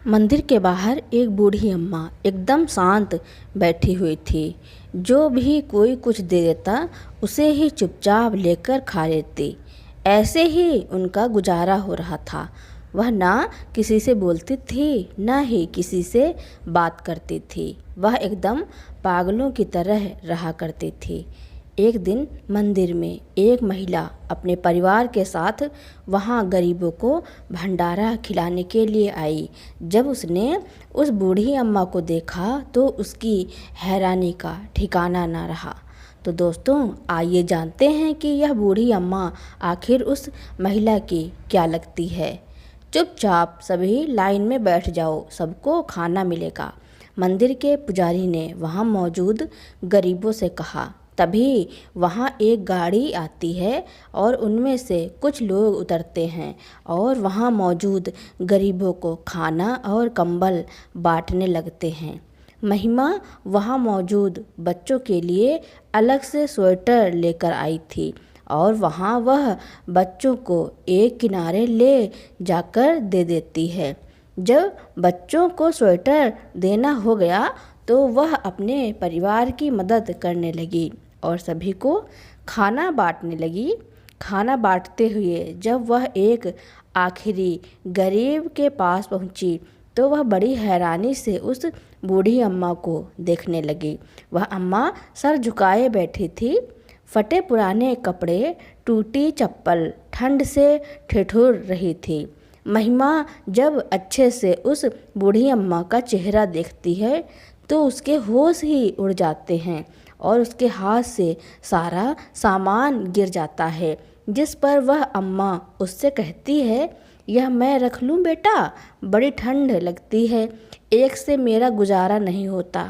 मंदिर के बाहर एक बूढ़ी अम्मा एकदम शांत बैठी हुई थी। जो भी कोई कुछ दे देता उसे ही चुपचाप लेकर खा लेती। ऐसे ही उनका गुजारा हो रहा था। वह ना किसी से बोलती थी ना ही किसी से बात करती थी। वह एकदम पागलों की तरह रहा करती थी। एक दिन मंदिर में एक महिला अपने परिवार के साथ वहाँ गरीबों को भंडारा खिलाने के लिए आई। जब उसने उस बूढ़ी अम्मा को देखा तो उसकी हैरानी का ठिकाना ना रहा। तो दोस्तों, आइए जानते हैं कि यह बूढ़ी अम्मा आखिर उस महिला की क्या लगती है। चुपचाप सभी लाइन में बैठ जाओ, सबको खाना मिलेगा, मंदिर के पुजारी ने वहाँ मौजूद गरीबों से कहा। तभी वहाँ एक गाड़ी आती है और उनमें से कुछ लोग उतरते हैं और वहाँ मौजूद गरीबों को खाना और कंबल बांटने लगते हैं। महिमा वहाँ मौजूद बच्चों के लिए अलग से स्वेटर लेकर आई थी और वहाँ वह बच्चों को एक किनारे ले जाकर दे देती है। जब बच्चों को स्वेटर देना हो गया तो वह अपने परिवार की मदद करने लगी और सभी को खाना बांटने लगी। खाना बांटते हुए जब वह एक आखिरी गरीब के पास पहुंची तो वह बड़ी हैरानी से उस बूढ़ी अम्मा को देखने लगी। वह अम्मा सर झुकाए बैठी थी, फटे पुराने कपड़े, टूटी चप्पल, ठंड से ठिठुर रही थी। महिमा जब अच्छे से उस बूढ़ी अम्मा का चेहरा देखती है तो उसके होश ही उड़ जाते हैं और उसके हाथ से सारा सामान गिर जाता है, जिस पर वह अम्मा उससे कहती है, यह मैं रख लूँ बेटा, बड़ी ठंड लगती है, एक से मेरा गुजारा नहीं होता,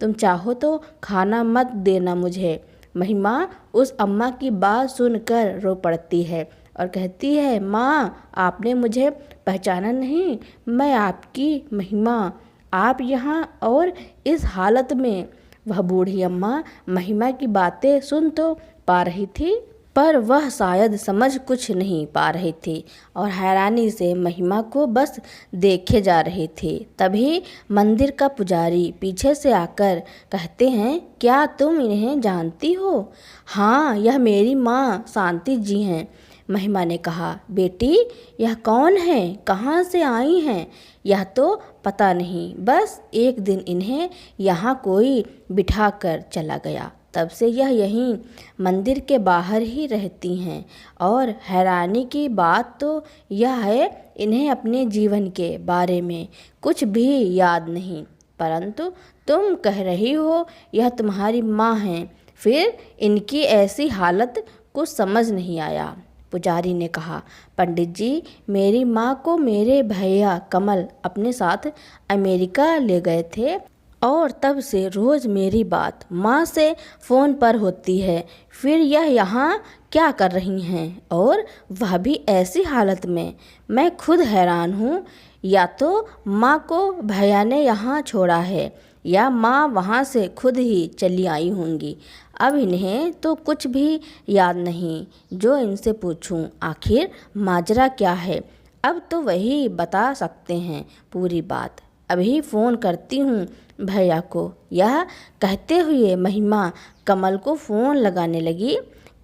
तुम चाहो तो खाना मत देना मुझे। महिमा उस अम्मा की बात सुनकर रो पड़ती है और कहती है, माँ आपने मुझे पहचाना नहीं, मैं आपकी महिमा, आप यहाँ और इस हालत में। वह बूढ़ी अम्मा महिमा की बातें सुन तो पा रही थी पर वह शायद समझ कुछ नहीं पा रही थी और हैरानी से महिमा को बस देखे जा रही थी। तभी मंदिर का पुजारी पीछे से आकर कहते हैं, क्या तुम इन्हें जानती हो? हाँ, यह मेरी माँ शांति जी हैं। महिमा ने कहा, बेटी यह कौन है, कहाँ से आई हैं? यह तो पता नहीं, बस एक दिन इन्हें यहाँ कोई बिठा कर चला गया, तब से यह यहीं मंदिर के बाहर ही रहती हैं। और हैरानी की बात तो यह है, इन्हें अपने जीवन के बारे में कुछ भी याद नहीं, परंतु तुम कह रही हो यह तुम्हारी माँ हैं, फिर इनकी ऐसी हालत कुछ समझ नहीं आया। पुजारी ने कहा, पंडित जी, मेरी माँ को मेरे भैया कमल अपने साथ अमेरिका ले गए थे और तब से रोज़ मेरी बात माँ से फ़ोन पर होती है। फिर यह यहाँ क्या कर रही हैं और वह भी ऐसी हालत में? मैं खुद हैरान हूँ। या तो माँ को भैया ने यहाँ छोड़ा है या माँ वहाँ से खुद ही चली आई होंगी। अब इन्हें तो कुछ भी याद नहीं, जो इनसे पूछूं आखिर माजरा क्या है। अब तो वही बता सकते हैं पूरी बात। अभी फ़ोन करती हूँ भैया को। यह कहते हुए महिमा कमल को फ़ोन लगाने लगी।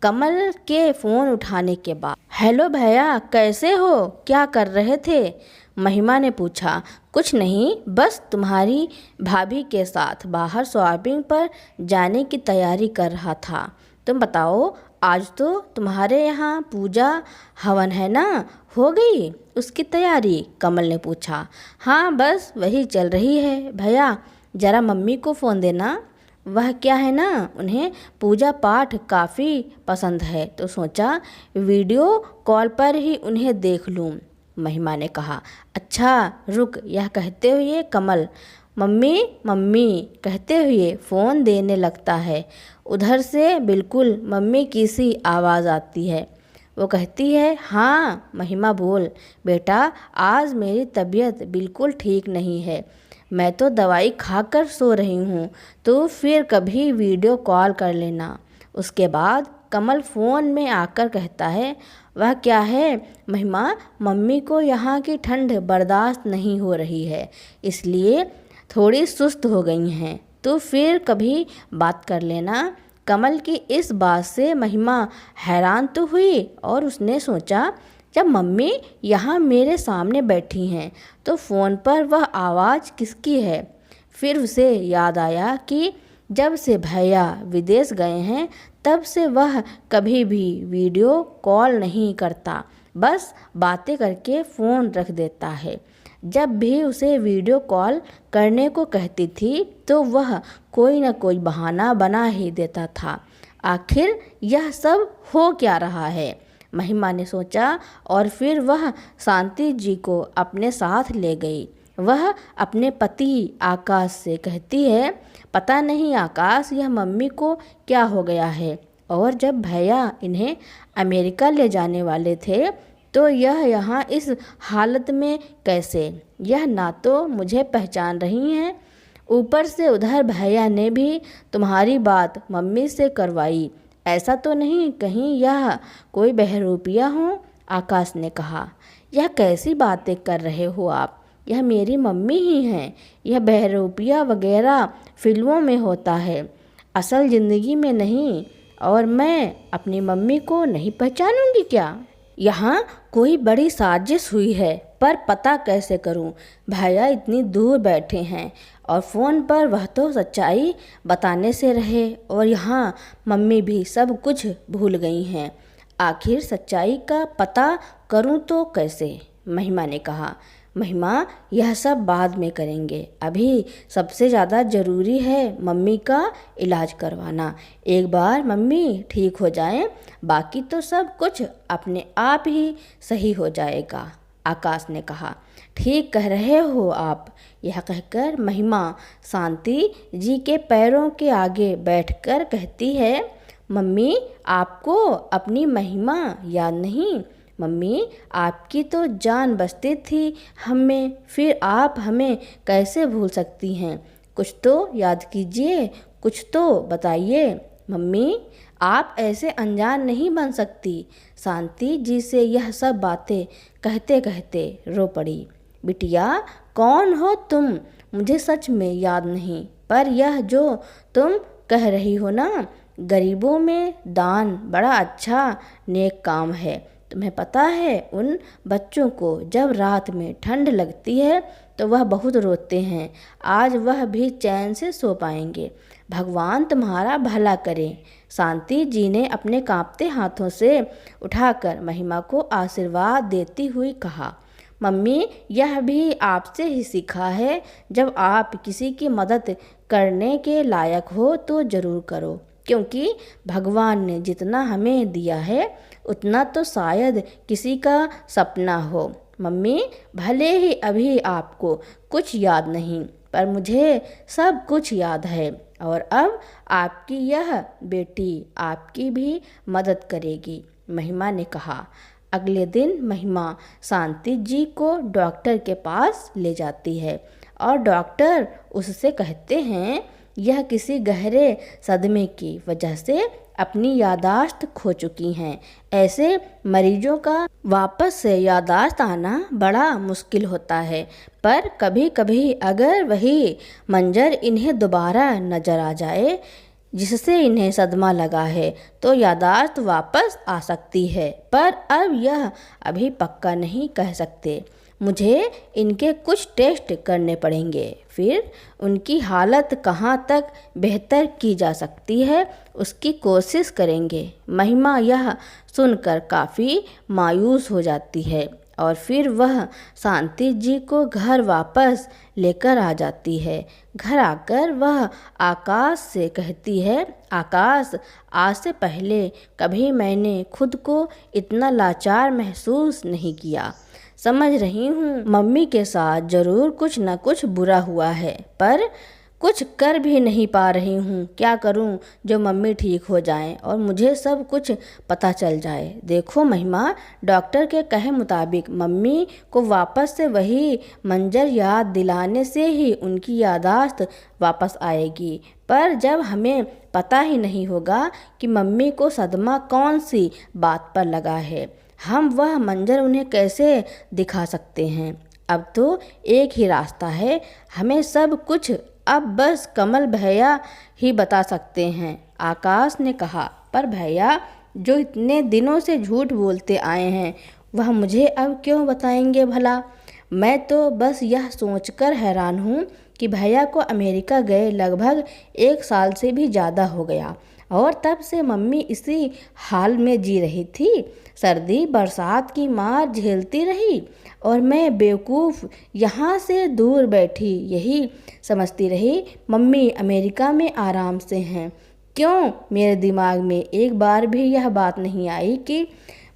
कमल के फ़ोन उठाने के बाद, हेलो भैया, कैसे हो, क्या कर रहे थे? महिमा ने पूछा। कुछ नहीं, बस तुम्हारी भाभी के साथ बाहर शॉपिंग पर जाने की तैयारी कर रहा था। तुम बताओ, आज तो तुम्हारे यहाँ पूजा हवन है ना, हो गई उसकी तैयारी? कमल ने पूछा। हाँ, बस वही चल रही है भैया, ज़रा मम्मी को फ़ोन देना। वह क्या है ना, उन्हें पूजा पाठ काफ़ी पसंद है, तो सोचा वीडियो कॉल पर ही उन्हें देख लूँ। महिमा ने कहा। अच्छा रुक, यह कहते हुए कमल मम्मी मम्मी कहते हुए फ़ोन देने लगता है। उधर से बिल्कुल मम्मी की सी आवाज़ आती है। वो कहती है, हाँ महिमा बोल बेटा, आज मेरी तबीयत बिल्कुल ठीक नहीं है, मैं तो दवाई खाकर सो रही हूँ, तो फिर कभी वीडियो कॉल कर लेना। उसके बाद कमल फ़ोन में आकर कहता है, वह क्या है महिमा, मम्मी को यहाँ की ठंड बर्दाश्त नहीं हो रही है, इसलिए थोड़ी सुस्त हो गई हैं, तो फिर कभी बात कर लेना। कमल की इस बात से महिमा हैरान तो हुई और उसने सोचा, जब मम्मी यहाँ मेरे सामने बैठी हैं तो फ़ोन पर वह आवाज़ किसकी है। फिर उसे याद आया कि जब से भैया विदेश गए हैं तब से वह कभी भी वीडियो कॉल नहीं करता, बस बातें करके फ़ोन रख देता है। जब भी उसे वीडियो कॉल करने को कहती थी तो वह कोई न कोई बहाना बना ही देता था। आखिर यह सब हो क्या रहा है, महिमा ने सोचा और फिर वह शांति जी को अपने साथ ले गई। वह अपने पति आकाश से कहती है, पता नहीं आकाश, यह मम्मी को क्या हो गया है, और जब भैया इन्हें अमेरिका ले जाने वाले थे तो यह यहाँ इस हालत में कैसे। यह ना तो मुझे पहचान रही हैं, ऊपर से उधर भैया ने भी तुम्हारी बात मम्मी से करवाई, ऐसा तो नहीं कहीं यह कोई बहरूपिया हो। आकाश ने कहा, यह कैसी बातें कर रहे हो आप, यह मेरी मम्मी ही हैं। यह बहरूपिया वगैरह फिल्मों में होता है, असल ज़िंदगी में नहीं। और मैं अपनी मम्मी को नहीं पहचानूंगी क्या? यहाँ कोई बड़ी साजिश हुई है, पर पता कैसे करूं? भैया इतनी दूर बैठे हैं और फ़ोन पर वह तो सच्चाई बताने से रहे, और यहाँ मम्मी भी सब कुछ भूल गई हैं। आखिर सच्चाई का पता करूं तो कैसे? महिमा ने कहा, महिमा यह सब बाद में करेंगे, अभी सबसे ज़्यादा ज़रूरी है मम्मी का इलाज करवाना। एक बार मम्मी ठीक हो जाएं, बाकी तो सब कुछ अपने आप ही सही हो जाएगा। आकाश ने कहा, ठीक कह रहे हो आप। यह कहकर महिमा शांति जी के पैरों के आगे बैठकर कहती है, मम्मी आपको अपनी महिमा याद नहीं? मम्मी आपकी तो जान बसती थी हमें, फिर आप हमें कैसे भूल सकती हैं? कुछ तो याद कीजिए, कुछ तो बताइए। मम्मी आप ऐसे अनजान नहीं बन सकती। शांति जी से यह सब बातें कहते कहते रो पड़ी। बिटिया कौन हो तुम? मुझे सच में याद नहीं, पर यह जो तुम कह रही हो ना, गरीबों में दान बड़ा अच्छा नेक काम है। तुम्हें पता है उन बच्चों को जब रात में ठंड लगती है तो वह बहुत रोते हैं, आज वह भी चैन से सो पाएंगे। भगवान तुम्हारा भला करे। शांति जी ने अपने कांपते हाथों से उठाकर महिमा को आशीर्वाद देती हुई कहा, मम्मी यह भी आपसे ही सीखा है, जब आप किसी की मदद करने के लायक हो तो ज़रूर करो, क्योंकि भगवान ने जितना हमें दिया है उतना तो शायद किसी का सपना हो। मम्मी भले ही अभी आपको कुछ याद नहीं, पर मुझे सब कुछ याद है, और अब आपकी यह बेटी आपकी भी मदद करेगी, महिमा ने कहा। अगले दिन महिमा शांति जी को डॉक्टर के पास ले जाती है और डॉक्टर उससे कहते हैं, यह किसी गहरे सदमे की वजह से अपनी यादाश्त खो चुकी हैं। ऐसे मरीजों का वापस से यादाश्त आना बड़ा मुश्किल होता है, पर कभी कभी अगर वही मंजर इन्हें दोबारा नज़र आ जाए जिससे इन्हें सदमा लगा है तो यादाश्त वापस आ सकती है, पर अब यह अभी पक्का नहीं कह सकते। मुझे इनके कुछ टेस्ट करने पड़ेंगे, फिर उनकी हालत कहाँ तक बेहतर की जा सकती है उसकी कोशिश करेंगे। महिमा यह सुनकर काफ़ी मायूस हो जाती है और फिर वह शांति जी को घर वापस लेकर आ जाती है। घर आकर वह आकाश से कहती है, आकाश आज से पहले कभी मैंने खुद को इतना लाचार महसूस नहीं किया। समझ रही हूँ मम्मी के साथ ज़रूर कुछ न कुछ बुरा हुआ है, पर कुछ कर भी नहीं पा रही हूँ। क्या करूँ जो मम्मी ठीक हो जाएं और मुझे सब कुछ पता चल जाए। देखो महिमा, डॉक्टर के कहे मुताबिक मम्मी को वापस से वही मंजर याद दिलाने से ही उनकी याददाश्त वापस आएगी। पर जब हमें पता ही नहीं होगा कि मम्मी को सदमा कौन सी बात पर लगा है, हम वह मंजर उन्हें कैसे दिखा सकते हैं। अब तो एक ही रास्ता है, हमें सब कुछ अब बस कमल भैया ही बता सकते हैं, आकाश ने कहा। पर भैया जो इतने दिनों से झूठ बोलते आए हैं, वह मुझे अब क्यों बताएंगे भला? मैं तो बस यह सोचकर हैरान हूँ कि भैया को अमेरिका गए लगभग 1 साल से भी ज़्यादा हो गया और तब से मम्मी इसी हाल में जी रही थी। सर्दी बरसात की मार झेलती रही और मैं बेवकूफ़ यहाँ से दूर बैठी यही समझती रही मम्मी अमेरिका में आराम से हैं। क्यों मेरे दिमाग में एक बार भी यह बात नहीं आई कि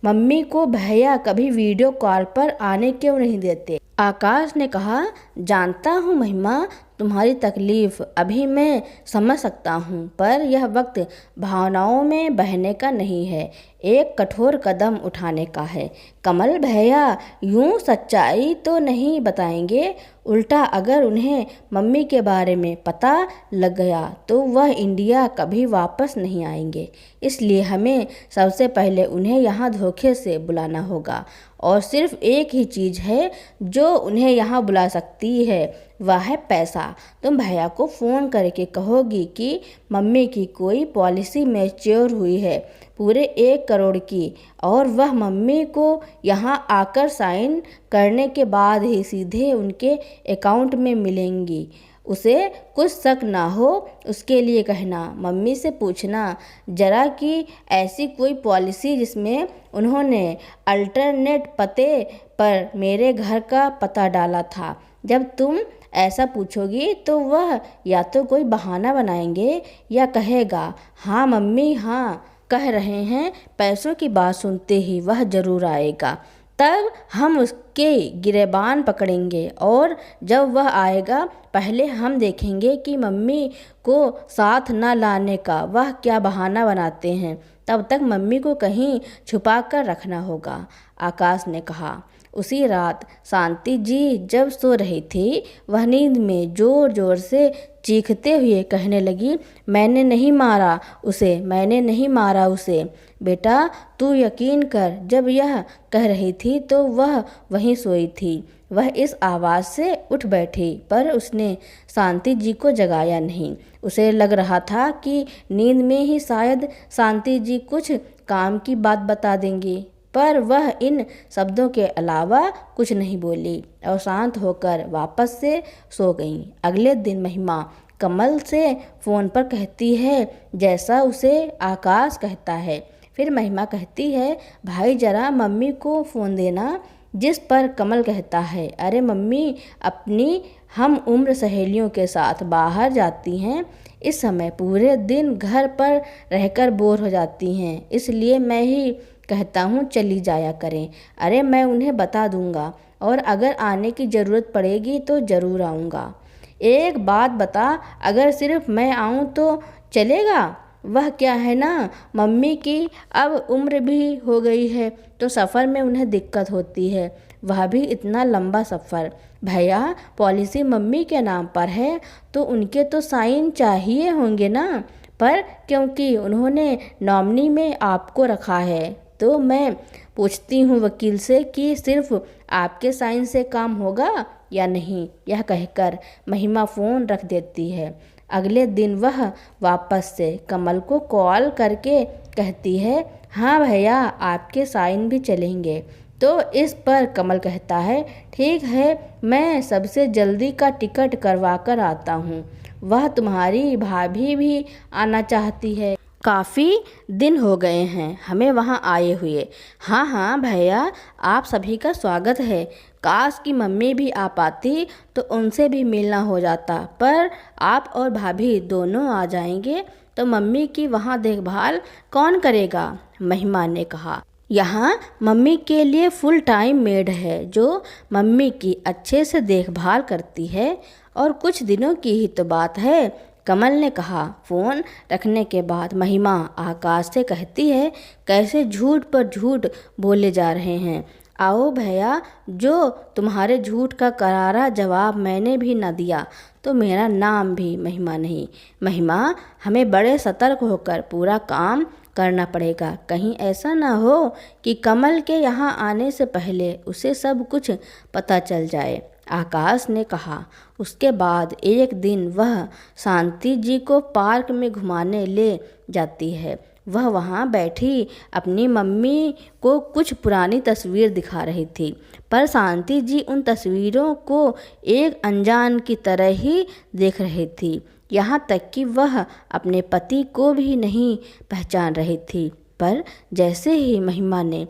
मम्मी को भैया कभी वीडियो कॉल पर आने क्यों नहीं देते? आकाश ने कहा, जानता हूँ महिमा, तुम्हारी तकलीफ़ अभी मैं समझ सकता हूँ, पर यह वक्त भावनाओं में बहने का नहीं है, एक कठोर कदम उठाने का है। कमल भैया यूँ सच्चाई तो नहीं बताएंगे, उल्टा अगर उन्हें मम्मी के बारे में पता लग गया तो वह इंडिया कभी वापस नहीं आएंगे। इसलिए हमें सबसे पहले उन्हें यहाँ धोखे से बुलाना होगा और सिर्फ एक ही चीज़ है जो उन्हें यहाँ बुला सकती है, वह है पैसा। तुम भैया को फ़ोन करके कहोगी कि मम्मी की कोई पॉलिसी मैच्योर हुई है पूरे 1 करोड़ की और वह मम्मी को यहाँ आकर साइन करने के बाद ही सीधे उनके अकाउंट में मिलेंगी। उसे कुछ शक ना हो उसके लिए कहना, मम्मी से पूछना जरा कि ऐसी कोई पॉलिसी जिसमें उन्होंने अल्टरनेट पते पर मेरे घर का पता डाला था। जब तुम ऐसा पूछोगी तो वह या तो कोई बहाना बनाएंगे या कहेगा हाँ मम्मी हाँ कह रहे हैं। पैसों की बात सुनते ही वह ज़रूर आएगा, तब हम उसके गिरेबान पकड़ेंगे और जब वह आएगा पहले हम देखेंगे कि मम्मी को साथ न लाने का वह क्या बहाना बनाते हैं। तब तक मम्मी को कहीं छुपा कर रखना होगा, आकाश ने कहा। उसी रात शांति जी जब सो रही थी, वह नींद में ज़ोर ज़ोर से चीखते हुए कहने लगी, मैंने नहीं मारा उसे, मैंने नहीं मारा उसे। बेटा तू यकीन कर, जब यह कह रही थी तो वह वहीं सोई थी। वह इस आवाज़ से उठ बैठी पर उसने शांति जी को जगाया नहीं। उसे लग रहा था कि नींद में ही शायद शांति जी कुछ काम की बात बता देंगी, पर वह इन शब्दों के अलावा कुछ नहीं बोली और शांत होकर वापस से सो गई। अगले दिन महिमा कमल से फ़ोन पर कहती है जैसा उसे आकाश कहता है। फिर महिमा कहती है, भाई जरा मम्मी को फ़ोन देना। जिस पर कमल कहता है, अरे मम्मी अपनी हम उम्र सहेलियों के साथ बाहर जाती हैं, इस समय पूरे दिन घर पर रहकर बोर हो जाती हैं, इसलिए मैं ही कहता हूँ चली जाया करें। अरे मैं उन्हें बता दूँगा और अगर आने की ज़रूरत पड़ेगी तो ज़रूर आऊँगा। एक बात बता, अगर सिर्फ मैं आऊँ तो चलेगा? वह क्या है ना, मम्मी की अब उम्र भी हो गई है तो सफ़र में उन्हें दिक्कत होती है, वह भी इतना लंबा सफ़र। भैया पॉलिसी मम्मी के नाम पर है तो उनके तो साइन चाहिए होंगे ना, पर क्योंकि उन्होंने नॉमिनी में आपको रखा है तो मैं पूछती हूँ वकील से कि सिर्फ आपके साइन से काम होगा या नहीं। यह कहकर महिमा फ़ोन रख देती है। अगले दिन वह वापस से कमल को कॉल करके कहती है, हाँ भैया आपके साइन भी चलेंगे। तो इस पर कमल कहता है, ठीक है मैं सबसे जल्दी का टिकट करवा कर आता हूँ। वह तुम्हारी भाभी भी आना चाहती है, काफ़ी दिन हो गए हैं हमें वहाँ आए हुए। हाँ हाँ भैया आप सभी का स्वागत है। काश की मम्मी भी आ पाती तो उनसे भी मिलना हो जाता, पर आप और भाभी दोनों आ जाएंगे तो मम्मी की वहाँ देखभाल कौन करेगा? महिमा ने कहा। यहाँ मम्मी के लिए फुल टाइम मेड है जो मम्मी की अच्छे से देखभाल करती है। और कुछ दिनों की ही तो बात है, कमल ने कहा। फ़ोन रखने के बाद महिमा आकाश से कहती है, कैसे झूठ पर झूठ बोले जा रहे हैं। आओ भैया, जो तुम्हारे झूठ का करारा जवाब मैंने भी न दिया तो मेरा नाम भी महिमा नहीं। महिमा, हमें बड़े सतर्क होकर पूरा काम करना पड़ेगा। कहीं ऐसा ना हो कि कमल के यहाँ आने से पहले उसे सब कुछ पता चल जाए, आकाश ने कहा। उसके बाद एक दिन वह शांति जी को पार्क में घुमाने ले जाती है। वह वहाँ बैठी अपनी मम्मी को कुछ पुरानी तस्वीर दिखा रही थी, पर शांति जी उन तस्वीरों को एक अनजान की तरह ही देख रही थी। यहाँ तक कि वह अपने पति को भी नहीं पहचान रही थी। पर जैसे ही महिमा ने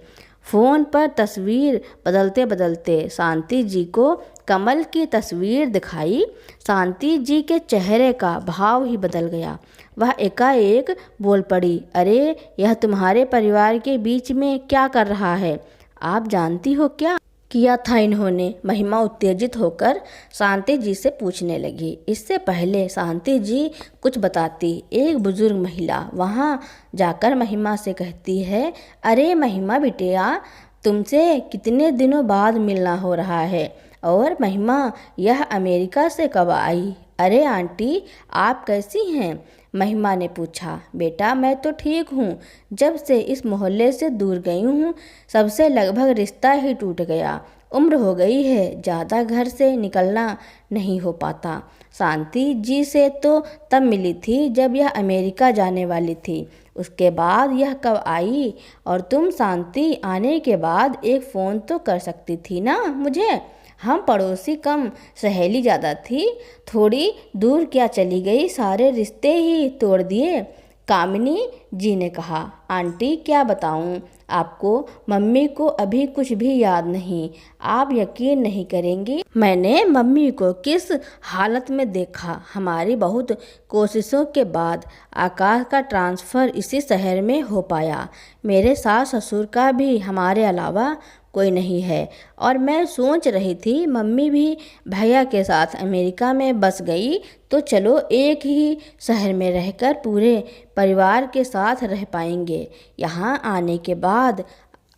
फ़ोन पर तस्वीर बदलते बदलते शांति जी को कमल की तस्वीर दिखाई, शांति जी के चेहरे का भाव ही बदल गया। वह एकाएक बोल पड़ी, अरे यह तुम्हारे परिवार के बीच में क्या कर रहा है? आप जानती हो क्या किया था इन्होंने? महिमा उत्तेजित होकर शांति जी से पूछने लगी। इससे पहले शांति जी कुछ बताती, एक बुजुर्ग महिला वहाँ जाकर महिमा से कहती है, अरे महिमा बिटिया, तुमसे कितने दिनों बाद मिलना हो रहा है। और महिमा, यह अमेरिका से कब आई? अरे आंटी, आप कैसी हैं? महिमा ने पूछा। बेटा, मैं तो ठीक हूँ। जब से इस मोहल्ले से दूर गई हूँ, सबसे लगभग रिश्ता ही टूट गया। उम्र हो गई है, ज़्यादा घर से निकलना नहीं हो पाता। शांति जी से तो तब मिली थी जब यह अमेरिका जाने वाली थी। उसके बाद यह कब आई? और तुम शांति आने के बाद एक फ़ोन तो कर सकती थी ना मुझे? हम पड़ोसी कम सहेली ज़्यादा थी। थोड़ी दूर क्या चली गई, सारे रिश्ते ही तोड़ दिए। कामिनी जी ने कहा। आंटी, क्या बताऊं आपको, मम्मी को अभी कुछ भी याद नहीं। आप यकीन नहीं करेंगी मैंने मम्मी को किस हालत में देखा। हमारी बहुत कोशिशों के बाद आकाश का ट्रांसफ़र इसी शहर में हो पाया। मेरे सास ससुर का भी हमारे अलावा कोई नहीं है। और मैं सोच रही थी मम्मी भी भैया के साथ अमेरिका में बस गई तो चलो एक ही शहर में रहकर पूरे परिवार के साथ रह पाएंगे। यहाँ आने के बाद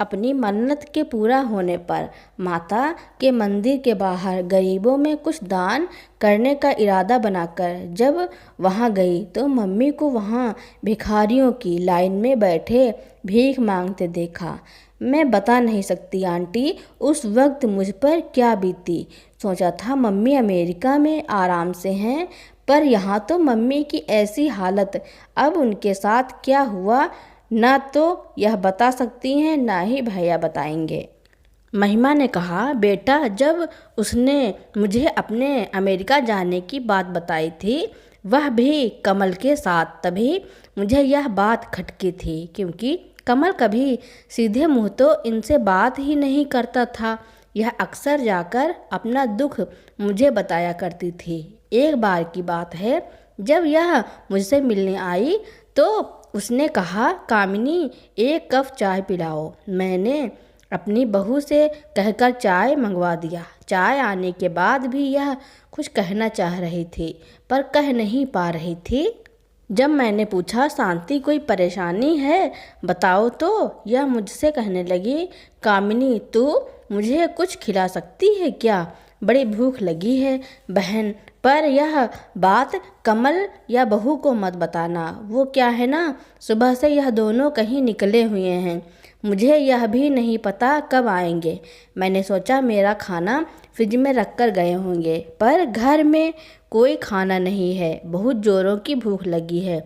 अपनी मन्नत के पूरा होने पर माता के मंदिर के बाहर गरीबों में कुछ दान करने का इरादा बनाकर जब वहाँ गई तो मम्मी को वहाँ भिखारियों की लाइन में बैठे भीख मांगते देखा। मैं बता नहीं सकती आंटी, उस वक्त मुझ पर क्या बीती। सोचा था मम्मी अमेरिका में आराम से हैं, पर यहाँ तो मम्मी की ऐसी हालत। अब उनके साथ क्या हुआ ना तो यह बता सकती हैं ना ही भैया बताएंगे। महिमा ने कहा, बेटा, जब उसने मुझे अपने अमेरिका जाने की बात बताई थी, वह भी कमल के साथ, तभी मुझे यह बात खटकी थी, क्योंकि कमल कभी सीधे मुंह तो इनसे बात ही नहीं करता था। यह अक्सर जाकर अपना दुख मुझे बताया करती थी। एक बार की बात है, जब यह मुझसे मिलने आई तो उसने कहा, कामिनी, एक कप चाय पिलाओ। मैंने अपनी बहू से कहकर चाय मंगवा दिया। चाय आने के बाद भी यह कुछ कहना चाह रही थी, पर कह नहीं पा रही थी। जब मैंने पूछा, शांति, कोई परेशानी है, बताओ, तो यह मुझसे कहने लगी, कामिनी, तू मुझे कुछ खिला सकती है क्या? बड़ी भूख लगी है बहन। पर यह बात कमल या बहू को मत बताना। वो क्या है ना, सुबह से यह दोनों कहीं निकले हुए हैं। मुझे यह भी नहीं पता कब आएंगे। मैंने सोचा मेरा खाना फ्रिज में रख कर गए होंगे, पर घर में कोई खाना नहीं है। बहुत ज़ोरों की भूख लगी है।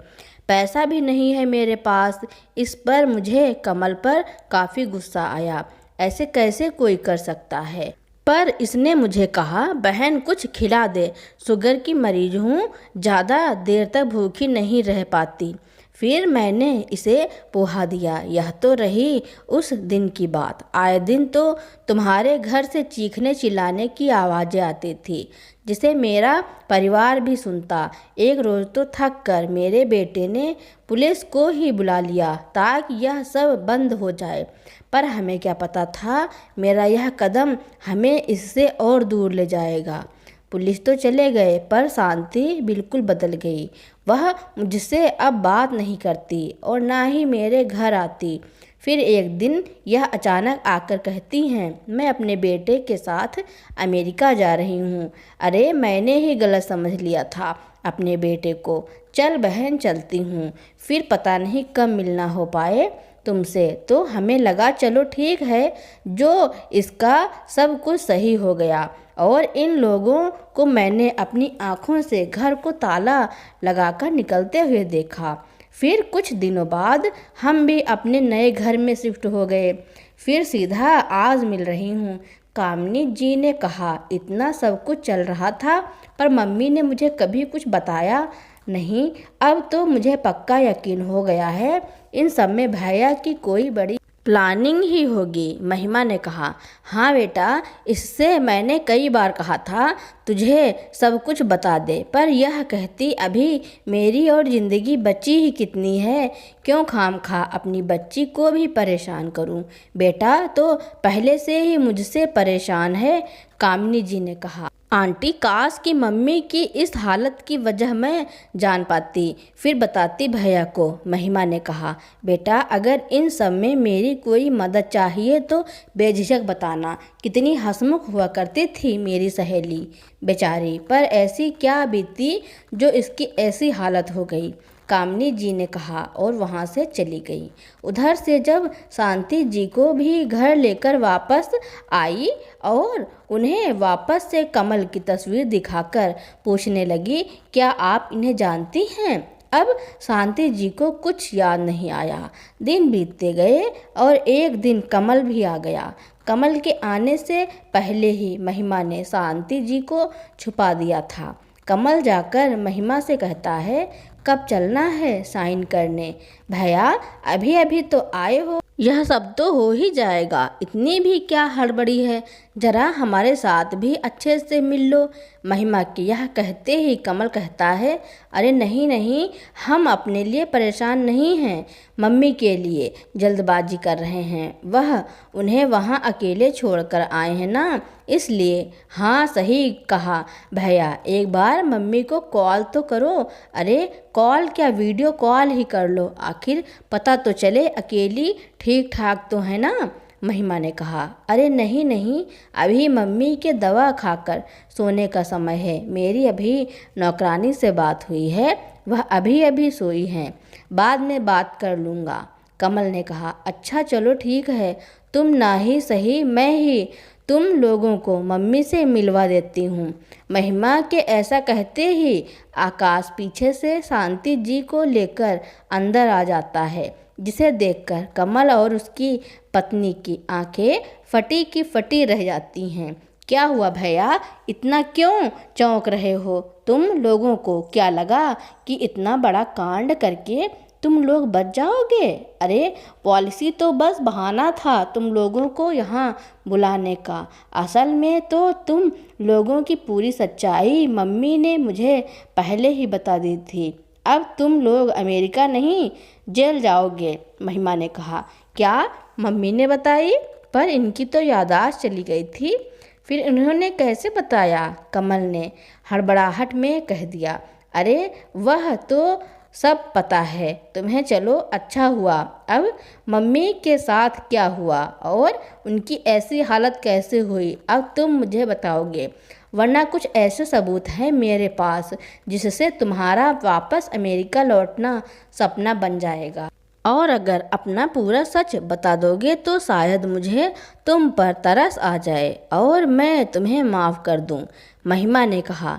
पैसा भी नहीं है मेरे पास। इस पर मुझे कमल पर काफ़ी गुस्सा आया। ऐसे कैसे कोई कर सकता है? पर इसने मुझे कहा, बहन कुछ खिला दे, शुगर की मरीज हूँ, ज़्यादा देर तक भूखी नहीं रह पाती। फिर मैंने इसे पोहा दिया। यह तो रही उस दिन की बात। आए दिन तो तुम्हारे घर से चीखने चिल्लाने की आवाज़ें आती थी, जिसे मेरा परिवार भी सुनता। एक रोज़ तो थक कर मेरे बेटे ने पुलिस को ही बुला लिया ताकि यह सब बंद हो जाए। पर हमें क्या पता था मेरा यह कदम हमें इससे और दूर ले जाएगा। पुलिस तो चले गए पर शांति बिल्कुल बदल गई। वह मुझसे अब बात नहीं करती और ना ही मेरे घर आती। फिर एक दिन यह अचानक आकर कहती हैं, मैं अपने बेटे के साथ अमेरिका जा रही हूँ। अरे मैंने ही गलत समझ लिया था अपने बेटे को। चल बहन चलती हूँ, फिर पता नहीं कब मिलना हो पाए तुमसे। तो हमें लगा चलो ठीक है, जो इसका सब कुछ सही हो गया। और इन लोगों को मैंने अपनी आँखों से घर को ताला लगाकर निकलते हुए देखा। फिर कुछ दिनों बाद हम भी अपने नए घर में शिफ्ट हो गए। फिर सीधा आज मिल रही हूँ। कामिनी जी ने कहा इतना सब कुछ चल रहा था पर मम्मी ने मुझे कभी कुछ बताया नहीं। अब तो मुझे पक्का यकीन हो गया है इन सब में भैया की कोई बड़ी प्लानिंग ही होगी। महिमा ने कहा, हाँ बेटा, इससे मैंने कई बार कहा था तुझे सब कुछ बता दे, पर यह कहती अभी मेरी और ज़िंदगी बची ही कितनी है, क्यों खामखा अपनी बच्ची को भी परेशान करूं। बेटा तो पहले से ही मुझसे परेशान है। कामिनी जी ने कहा, आंटी काश की मम्मी की इस हालत की वजह मैं जान पाती, फिर बताती भैया को। महिमा ने कहा, बेटा अगर इन सब में मेरी कोई मदद चाहिए तो बेझिझक बताना। कितनी हंसमुख हुआ करती थी मेरी सहेली बेचारी, पर ऐसी क्या बीती जो इसकी ऐसी हालत हो गई। कामिनी जी ने कहा और वहाँ से चली गई। उधर से जब शांति जी को भी घर लेकर वापस आई और उन्हें वापस से कमल की तस्वीर दिखाकर पूछने लगी, क्या आप इन्हें जानती हैं? अब शांति जी को कुछ याद नहीं आया। दिन बीतते गए और एक दिन कमल भी आ गया। कमल के आने से पहले ही महिमा ने शांति जी को छुपा दिया था। कमल जाकर महिमा से कहता है, कब चलना है साइन करने? भैया अभी अभी तो आए हो, यह सब तो हो ही जाएगा, इतनी भी क्या हड़बड़ी है, जरा हमारे साथ भी अच्छे से मिल लो। महिमा की यह कहते ही कमल कहता है, अरे नहीं नहीं, हम अपने लिए परेशान नहीं हैं, मम्मी के लिए जल्दबाजी कर रहे हैं। वह उन्हें वहाँ अकेले छोड़कर आए हैं ना, इसलिए। हाँ सही कहा भैया, एक बार मम्मी को कॉल तो करो। अरे कॉल क्या, वीडियो कॉल ही कर लो, आखिर पता तो चले अकेली ठीक ठाक तो है ना। महिमा ने कहा, अरे नहीं नहीं, अभी मम्मी के दवा खाकर सोने का समय है। मेरी अभी नौकरानी से बात हुई है, वह अभी अभी सोई हैं, बाद में बात कर लूँगा। कमल ने कहा, अच्छा चलो ठीक है, तुम ना ही सही मैं ही तुम लोगों को मम्मी से मिलवा देती हूँ। महिमा के ऐसा कहते ही आकाश पीछे से शांति जी को लेकर अंदर आ जाता है, जिसे देखकर कमल और उसकी पत्नी की आंखें फटी की फटी रह जाती हैं। क्या हुआ भैया, इतना क्यों चौंक रहे हो? तुम लोगों को क्या लगा कि इतना बड़ा कांड करके तुम लोग बच जाओगे? अरे पॉलिसी तो बस बहाना था तुम लोगों को यहाँ बुलाने का। असल में तो तुम लोगों की पूरी सच्चाई मम्मी ने मुझे पहले ही बता दी थी। अब तुम लोग अमेरिका नहीं जेल जाओगे। महिमा ने कहा, क्या मम्मी ने बताई? पर इनकी तो याददाश्त चली गई थी, फिर उन्होंने कैसे बताया? कमल ने हड़बड़ाहट में कह दिया, अरे वह तो सब पता है तुम्हें। चलो अच्छा हुआ। अब मम्मी के साथ क्या हुआ और उनकी ऐसी हालत कैसे हुई, अब तुम मुझे बताओगे, वरना कुछ ऐसे सबूत हैं मेरे पास जिससे तुम्हारा वापस अमेरिका लौटना सपना बन जाएगा। और अगर अपना पूरा सच बता दोगे तो शायद मुझे तुम पर तरस आ जाए और मैं तुम्हें माफ़ कर दूं। महिमा ने कहा,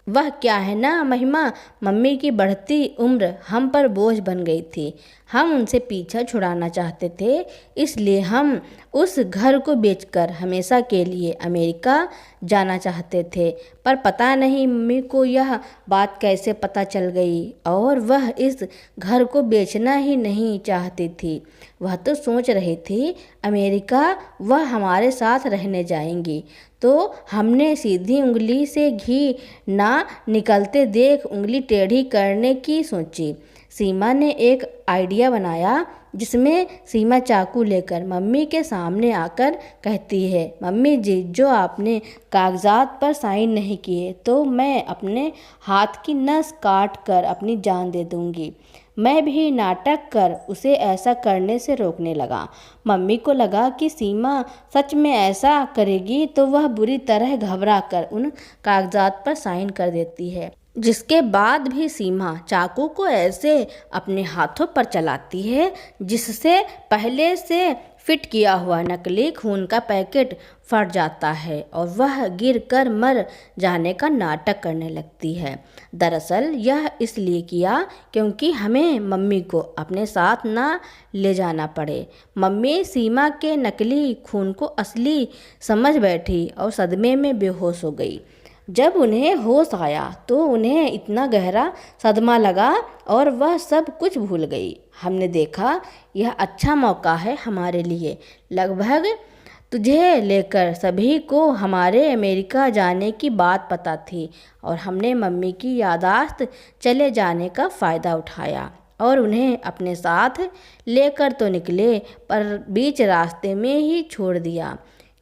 वह क्या है ना महिमा, मम्मी की बढ़ती उम्र हम पर बोझ बन गई थी। हम उनसे पीछा छुड़ाना चाहते थे, इसलिए हम उस घर को बेचकर हमेशा के लिए अमेरिका जाना चाहते थे। पर पता नहीं मम्मी को यह बात कैसे पता चल गई और वह इस घर को बेचना ही नहीं चाहती थी। वह तो सोच रही थी अमेरिका वह हमारे साथ रहने जाएंगी। तो हमने सीधी उंगली से घी ना निकलते देख उंगली टेढ़ी करने की सोची। सीमा ने एक आइडिया बनाया जिसमें सीमा चाकू लेकर मम्मी के सामने आकर कहती है, मम्मी जी, जो आपने कागजात पर साइन नहीं किए तो मैं अपने हाथ की नस काट कर अपनी जान दे दूंगी। मैं भी नाटक कर उसे ऐसा करने से रोकने लगा। मम्मी को लगा कि सीमा सच में ऐसा करेगी तो वह बुरी तरह घबरा कर उन कागजात पर साइन कर देती है। जिसके बाद भी सीमा चाकू को ऐसे अपने हाथों पर चलाती है जिससे पहले से फिट किया हुआ नकली खून का पैकेट फट जाता है और वह गिर कर मर जाने का नाटक करने लगती है। दरअसल यह इसलिए किया क्योंकि हमें मम्मी को अपने साथ ना ले जाना पड़े। मम्मी सीमा के नकली खून को असली समझ बैठी और सदमे में बेहोश हो गई। जब उन्हें होश आया तो उन्हें इतना गहरा सदमा लगा और वह सब कुछ भूल गई। हमने देखा यह अच्छा मौका है हमारे लिए। लगभग तुझे लेकर सभी को हमारे अमेरिका जाने की बात पता थी और हमने मम्मी की यादाश्त चले जाने का फ़ायदा उठाया और उन्हें अपने साथ लेकर तो निकले पर बीच रास्ते में ही छोड़ दिया,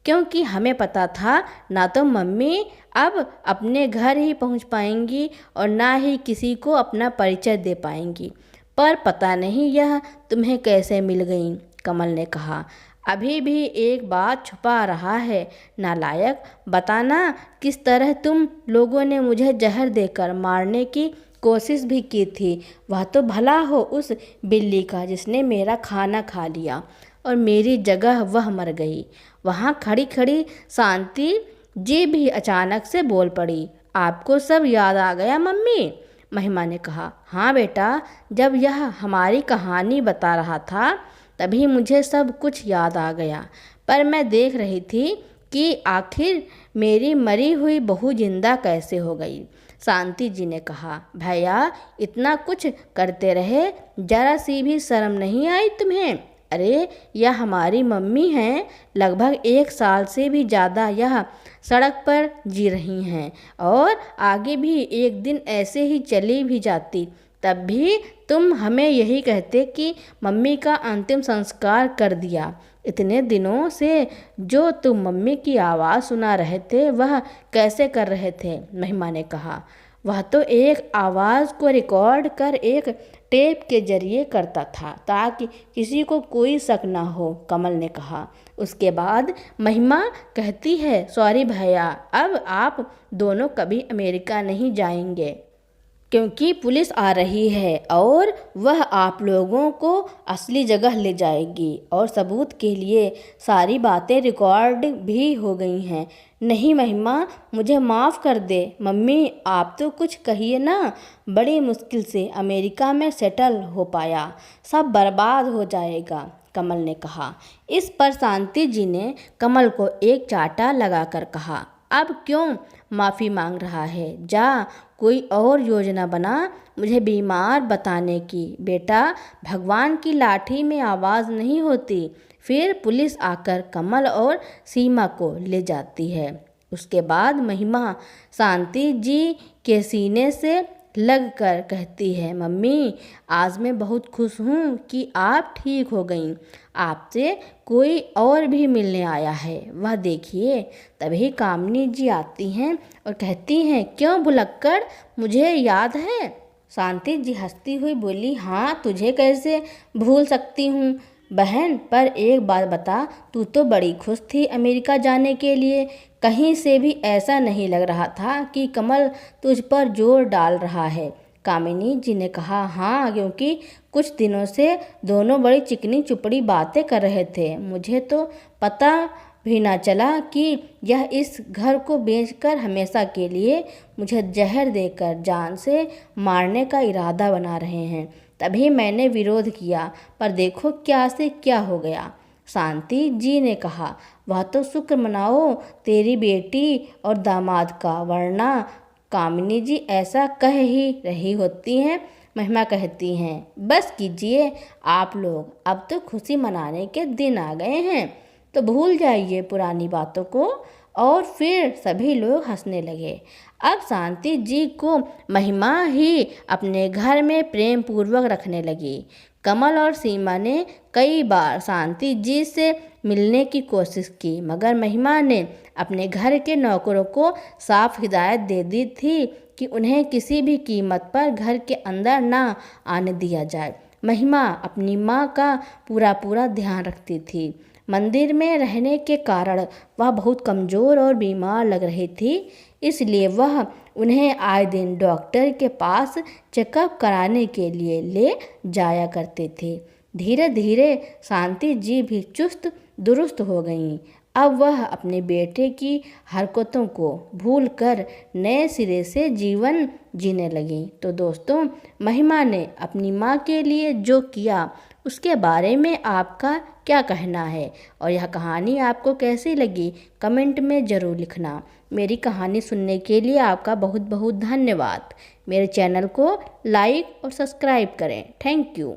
क्योंकि हमें पता था ना तो मम्मी अब अपने घर ही पहुंच पाएंगी और ना ही किसी को अपना परिचय दे पाएंगी। पर पता नहीं यह तुम्हें कैसे मिल गई, कमल ने कहा। अभी भी एक बात छुपा रहा है नालायक, बताना किस तरह तुम लोगों ने मुझे जहर देकर मारने की कोशिश भी की थी। वह तो भला हो उस बिल्ली का जिसने मेरा खाना खा लिया और मेरी जगह वह मर गई। वहाँ खड़ी खड़ी शांति जी भी अचानक से बोल पड़ी, आपको सब याद आ गया मम्मी? महिमा ने कहा, हाँ बेटा, जब यह हमारी कहानी बता रहा था तभी मुझे सब कुछ याद आ गया, पर मैं देख रही थी कि आखिर मेरी मरी हुई बहू जिंदा कैसे हो गई। शांति जी ने कहा, भैया इतना कुछ करते रहे, जरा सी भी शर्म नहीं आई तुम्हें? अरे यह हमारी मम्मी हैं, लगभग 1 साल से भी ज़्यादा यह सड़क पर जी रही हैं और आगे भी एक दिन ऐसे ही चली भी जाती, तब भी तुम हमें यही कहते कि मम्मी का अंतिम संस्कार कर दिया। इतने दिनों से जो तुम मम्मी की आवाज़ सुना रहे थे वह कैसे कर रहे थे? महिमा ने कहा, वह तो एक आवाज़ को रिकॉर्ड कर एक टेप के जरिए करता था ताकि किसी को कोई शक ना हो, कमल ने कहा। उसके बाद महिमा कहती है, सॉरी भैया, अब आप दोनों कभी अमेरिका नहीं जाएंगे क्योंकि पुलिस आ रही है और वह आप लोगों को असली जगह ले जाएगी और सबूत के लिए सारी बातें रिकॉर्ड भी हो गई हैं। नहीं महिमा, मुझे माफ़ कर दे। मम्मी आप तो कुछ कहिए ना, बड़ी मुश्किल से अमेरिका में सेटल हो पाया, सब बर्बाद हो जाएगा, कमल ने कहा। इस पर शांति जी ने कमल को एक चांटा लगाकर कहा, अब क्यों माफ़ी मांग रहा है? जा कोई और योजना बना मुझे बीमार बताने की। बेटा, भगवान की लाठी में आवाज़ नहीं होती। फिर पुलिस आकर कमल और सीमा को ले जाती है। उसके बाद महिमा शांति जी के सीने से लग कर कहती है, मम्मी आज मैं बहुत खुश हूँ कि आप ठीक हो गईं। आपसे कोई और भी मिलने आया है, वह देखिए। तभी कामिनी जी आती हैं और कहती हैं, क्यों भुलक्कड़, मुझे याद है? शांति जी हंसती हुई बोली, हाँ तुझे कैसे भूल सकती हूँ बहन, पर एक बात बता, तू तो बड़ी खुश थी अमेरिका जाने के लिए। कहीं से भी ऐसा नहीं लग रहा था कि कमल तुझ पर जोर डाल रहा है। कामिनी जी ने कहा, हाँ, क्योंकि कुछ दिनों से दोनों बड़ी चिकनी चुपड़ी बातें कर रहे थे। मुझे तो पता भी न चला कि यह इस घर को बेचकर हमेशा के लिए मुझे जहर देकर जान से मारने का इरादा बना रहे हैं। तभी मैंने विरोध किया, पर देखो क्या से क्या हो गया। शांति जी ने कहा, वह तो शुक्र मनाओ तेरी बेटी और दामाद का, वरना कामिनी जी ऐसा कह ही रही होती हैं। महिमा कहती हैं, बस कीजिए आप लोग, अब तो खुशी मनाने के दिन आ गए हैं, तो भूल जाइए पुरानी बातों को। और फिर सभी लोग हंसने लगे। अब शांति जी को महिमा ही अपने घर में प्रेम पूर्वक रखने लगी। कमल और सीमा ने कई बार शांति जी से मिलने की कोशिश की, मगर महिमा ने अपने घर के नौकरों को साफ हिदायत दे दी थी कि उन्हें किसी भी कीमत पर घर के अंदर ना आने दिया जाए। महिमा अपनी माँ का पूरा ध्यान रखती थी। मंदिर में रहने के कारण वह बहुत कमज़ोर और बीमार लग रही थी, इसलिए वह उन्हें आए दिन डॉक्टर के पास चेकअप कराने के लिए ले जाया करते थे। धीरे धीरे शांति जी भी चुस्त दुरुस्त हो गईं। अब वह अपने बेटे की हरकतों को भूलकर नए सिरे से जीवन जीने लगी। तो दोस्तों, महिमा ने अपनी माँ के लिए जो किया उसके बारे में आपका क्या कहना है, और यह कहानी आपको कैसी लगी कमेंट में ज़रूर लिखना। मेरी कहानी सुनने के लिए आपका बहुत बहुत धन्यवाद। मेरे चैनल को लाइक और सब्सक्राइब करें। Thank you.